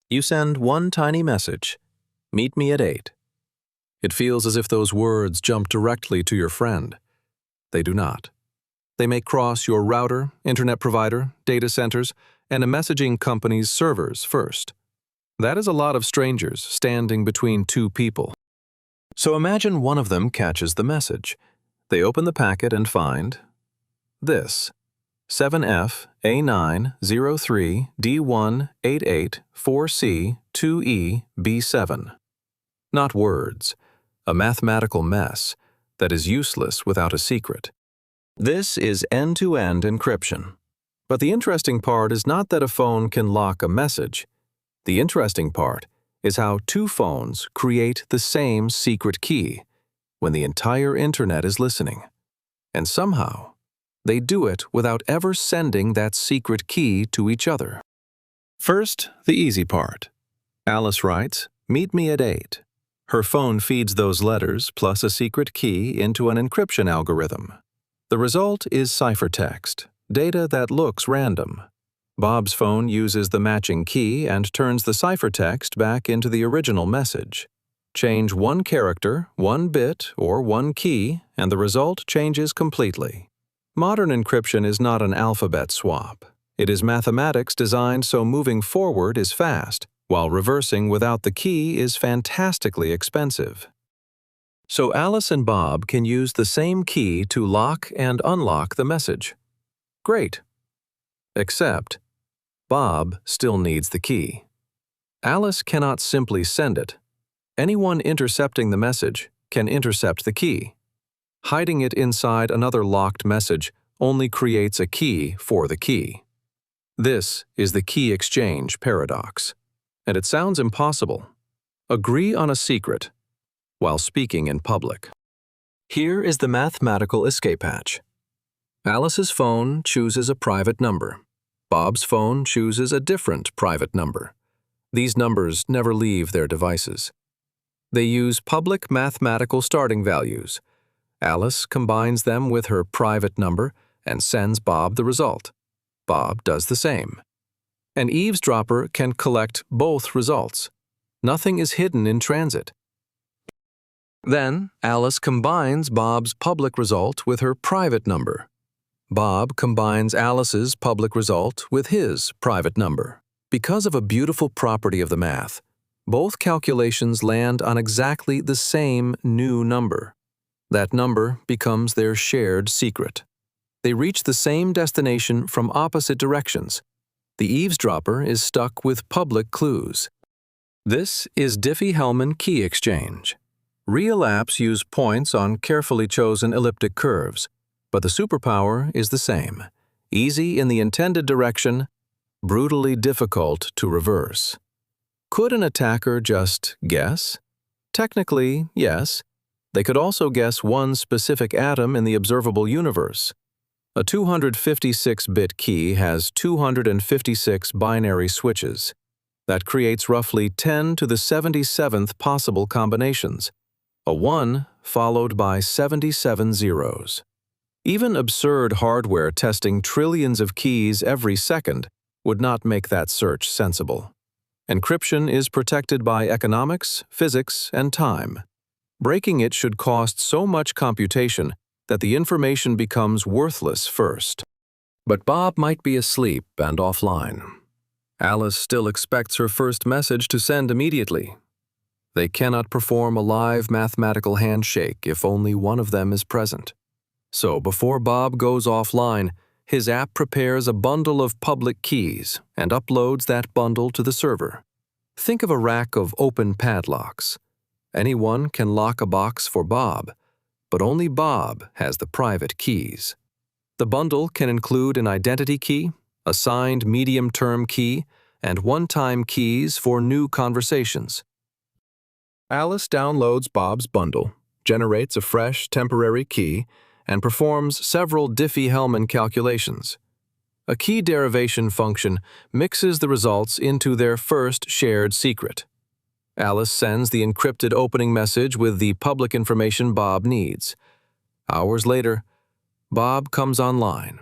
You send one tiny message, "Meet me at 8." It feels as if those words jump directly to your friend. They do not. They may cross your router, internet provider, data centers, and a messaging company's servers first. That is a lot of strangers standing between two people. So imagine one of them catches the message. They open the packet and find this: 7F A903D188-4C2E-B7. Not words, a mathematical mess that is useless without a secret. This is end-to-end encryption. But the interesting part is not that a phone can lock a message. The interesting part is how two phones create the same secret key when the entire internet is listening. And somehow, they do it without ever sending that secret key to each other. First, the easy part. Alice writes, "Meet me at 8." Her phone feeds those letters plus a secret key into an encryption algorithm. The result is ciphertext, data that looks random. Bob's phone uses the matching key and turns the ciphertext back into the original message. Change one character, one bit, or one key, and the result changes completely. Modern encryption is not an alphabet swap. It is mathematics designed so moving forward is fast, while reversing without the key is fantastically expensive. So Alice and Bob can use the same key to lock and unlock the message. Great. Except, Bob still needs the key. Alice cannot simply send it. Anyone intercepting the message can intercept the key. Hiding it inside another locked message only creates a key for the key. This is the key exchange paradox. And it sounds impossible. Agree on a secret while speaking in public. Here is the mathematical escape hatch. Alice's phone chooses a private number. Bob's phone chooses a different private number. These numbers never leave their devices. They use public mathematical starting values. Alice combines them with her private number and sends Bob the result. Bob does the same. An eavesdropper can collect both results. Nothing is hidden in transit. Then, Alice combines Bob's public result with her private number. Bob combines Alice's public result with his private number. Because of a beautiful property of the math, both calculations land on exactly the same new number. That number becomes their shared secret. They reach the same destination from opposite directions. The eavesdropper is stuck with public clues. This is Diffie-Hellman key exchange. Real apps use points on carefully chosen elliptic curves, but the superpower is the same. Easy in the intended direction, brutally difficult to reverse. Could an attacker just guess? Technically, yes. They could also guess one specific atom in the observable universe. A 256-bit key has 256 binary switches. That creates roughly 10 to the 77th possible combinations. A 1 followed by 77 zeros. Even absurd hardware testing trillions of keys every second would not make that search sensible. Encryption is protected by economics, physics, and time. Breaking it should cost so much computation that the information becomes worthless first. But Bob might be asleep and offline. Alice still expects her first message to send immediately. They cannot perform a live mathematical handshake if only one of them is present. So before Bob goes offline, his app prepares a bundle of public keys and uploads that bundle to the server. Think of a rack of open padlocks. Anyone can lock a box for Bob, but only Bob has the private keys. The bundle can include an identity key, a signed medium-term key, and one-time keys for new conversations. Alice downloads Bob's bundle, generates a fresh temporary key, and performs several Diffie-Hellman calculations. A key derivation function mixes the results into their first shared secret. Alice sends the encrypted opening message with the public information Bob needs. Hours later, Bob comes online.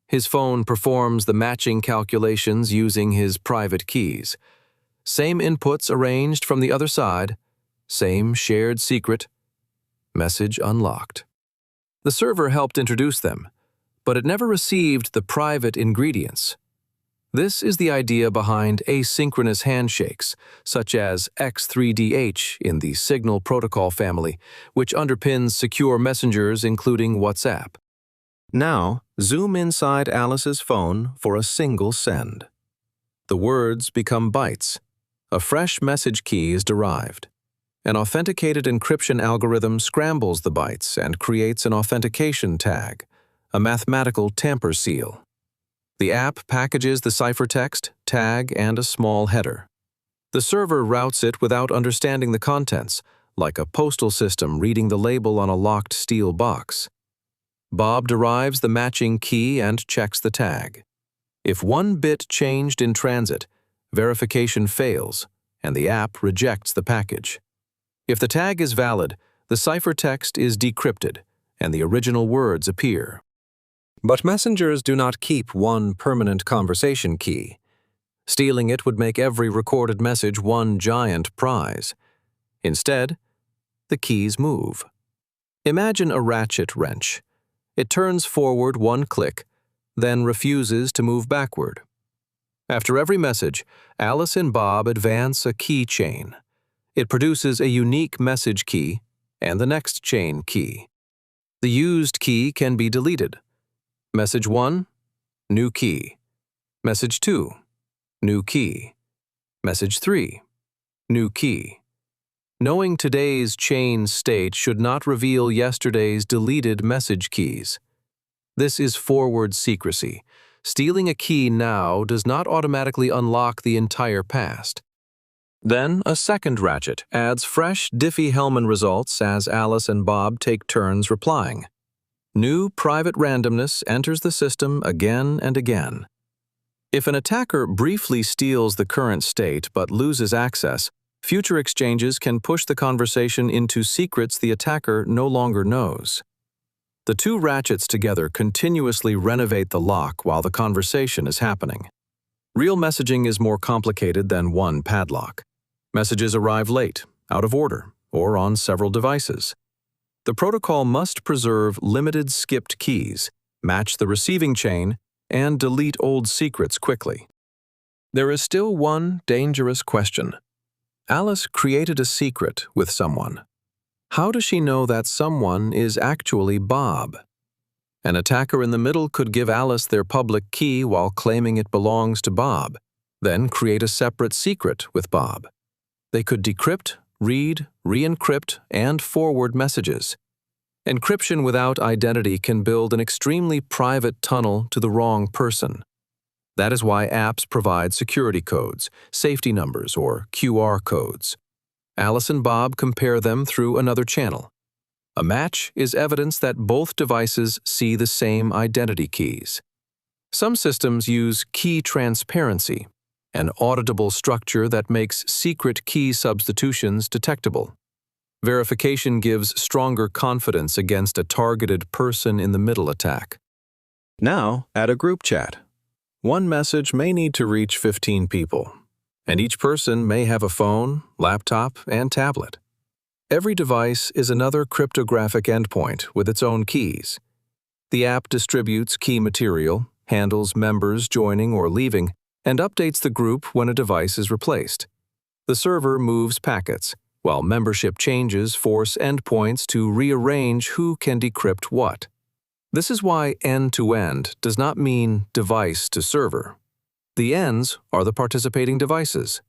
His phone performs the matching calculations using his private keys. Same inputs arranged from the other side. Same shared secret. Message unlocked. The server helped introduce them, but it never received the private ingredients. This is the idea behind asynchronous handshakes, such as X3DH in the Signal protocol family, which underpins secure messengers including WhatsApp. Now, zoom inside Alice's phone for a single send. The words become bytes. A fresh message key is derived. An authenticated encryption algorithm scrambles the bytes and creates an authentication tag, a mathematical tamper seal. The app packages the ciphertext, tag, and a small header. The server routes it without understanding the contents, like a postal system reading the label on a locked steel box. Bob derives the matching key and checks the tag. If one bit changed in transit, verification fails, and the app rejects the package. If the tag is valid, the ciphertext is decrypted, and the original words appear. But messengers do not keep one permanent conversation key. Stealing it would make every recorded message one giant prize. Instead, the keys move. Imagine a ratchet wrench. It turns forward one click, then refuses to move backward. After every message, Alice and Bob advance a key chain. It produces a unique message key and the next chain key. The used key can be deleted. Message 1, new key. Message 2, new key. Message 3, new key. Knowing today's chain state should not reveal yesterday's deleted message keys. This is forward secrecy. Stealing a key now does not automatically unlock the entire past. Then, a second ratchet adds fresh Diffie-Hellman results as Alice and Bob take turns replying. New private randomness enters the system again and again. If an attacker briefly steals the current state but loses access, future exchanges can push the conversation into secrets the attacker no longer knows. The two ratchets together continuously renovate the lock while the conversation is happening. Real messaging is more complicated than one padlock. Messages arrive late, out of order, or on several devices. The protocol must preserve limited skipped keys, match the receiving chain, and delete old secrets quickly. There is still one dangerous question. Alice created a secret with someone. How does she know that someone is actually Bob? An attacker in the middle could give Alice their public key while claiming it belongs to Bob, then create a separate secret with Bob. They could decrypt, read, re-encrypt, and forward messages. Encryption without identity can build an extremely private tunnel to the wrong person. That is why apps provide security codes, safety numbers, or QR codes. Alice and Bob compare them through another channel. A match is evidence that both devices see the same identity keys. Some systems use key transparency, an auditable structure that makes secret key substitutions detectable. Verification gives stronger confidence against a targeted person-in-the-middle attack. Now, add a group chat. One message may need to reach 15 people, and each person may have a phone, laptop, and tablet. Every device is another cryptographic endpoint with its own keys. The app distributes key material, handles members joining or leaving, and updates the group when a device is replaced. The server moves packets, while membership changes force endpoints to rearrange who can decrypt what. This is why end-to-end does not mean device to server. The ends are the participating devices.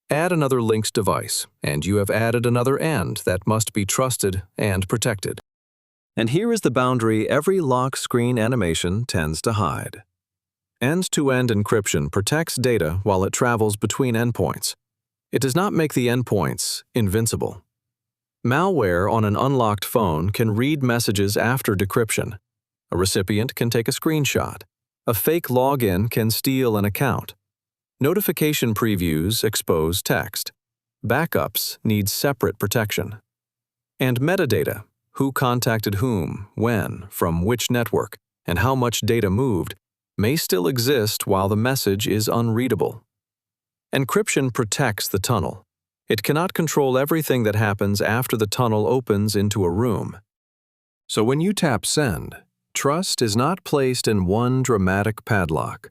Add another linked device, and you have added another end that must be trusted and protected. And here is the boundary every lock screen animation tends to hide. End-to-end encryption protects data while it travels between endpoints. It does not make the endpoints invincible. Malware on an unlocked phone can read messages after decryption. A recipient can take a screenshot. A fake login can steal an account. Notification previews expose text. Backups need separate protection. And metadata, who contacted whom, when, from which network, and how much data moved, may still exist while the message is unreadable. Encryption protects the tunnel. It cannot control everything that happens after the tunnel opens into a room. So when you tap Send, trust is not placed in one dramatic padlock.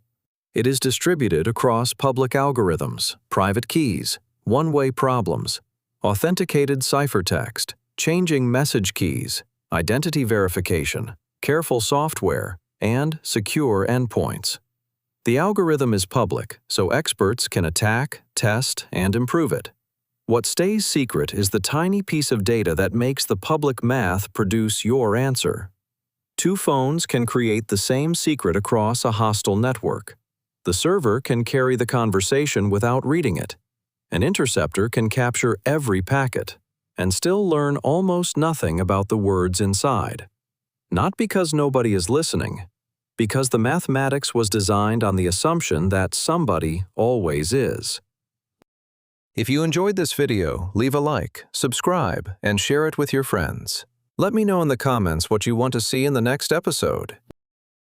It is distributed across public algorithms, private keys, one-way problems, authenticated ciphertext, changing message keys, identity verification, careful software, and secure endpoints. The algorithm is public, so experts can attack, test, and improve it. What stays secret is the tiny piece of data that makes the public math produce your answer. Two phones can create the same secret across a hostile network. The server can carry the conversation without reading it. An interceptor can capture every packet and still learn almost nothing about the words inside. Not because nobody is listening, because the mathematics was designed on the assumption that somebody always is. If you enjoyed this video, leave a like, subscribe, and share it with your friends. Let me know in the comments what you want to see in the next episode.